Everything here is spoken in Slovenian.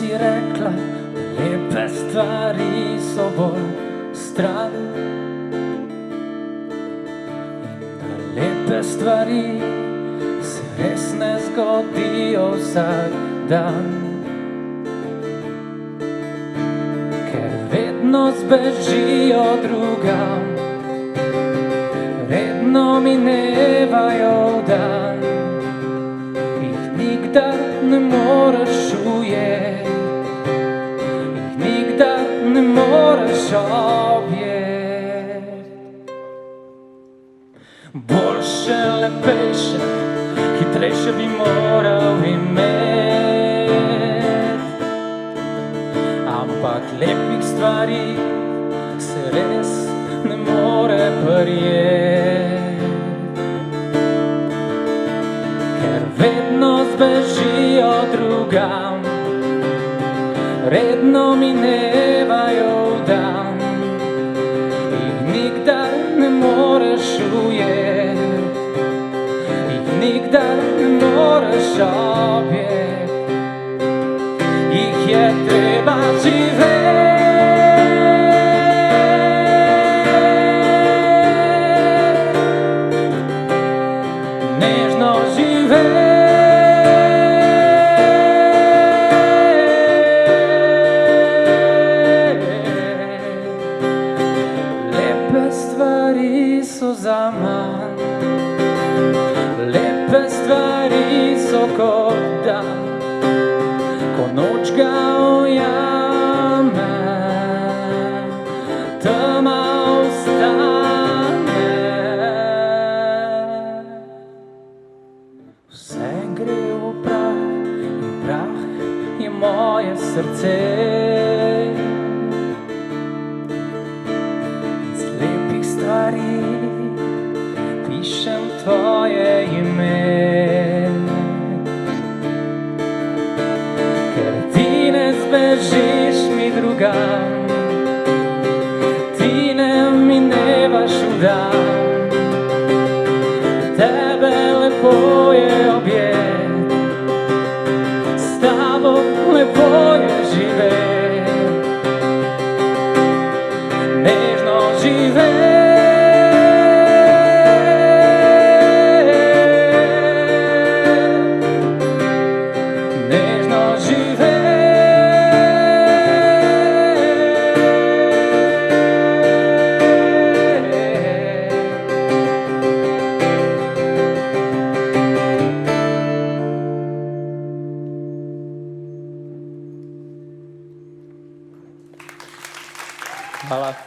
si rekla, lepe stvari so bolj stran. In da lepe stvari se res ne zgodijo vsak dan. Ker vedno zbežijo drugam, redno minevajo v dan. Jih nikdar ne moreš ujeti, jih nikdar ne moreš objeti. Boljše, lepejše, hitrejše bi moral imeti, ampak lepih stvari se res ne more verjeti. Ker vedno zbežijo drugam, redno minevajo v dan. Jih nikdar ne moreš ujeti, jih nikdar ne moreš objeti. Jih je treba živeti, nežno živeti. Lepe stvari so zaman, lepe stvari so kot dan, ko noč ga ujame, tema ostane. Vse gre v prah in prah je moje srce. Iz lepih stvari pišem tvoje ime. Ker ti ne zbežiš mi drugam, ti ne minevaš v dan. Tebe lepo je objeti, s tabo lepo je živeti. Nežno živeti, nežno živeti. Hvala.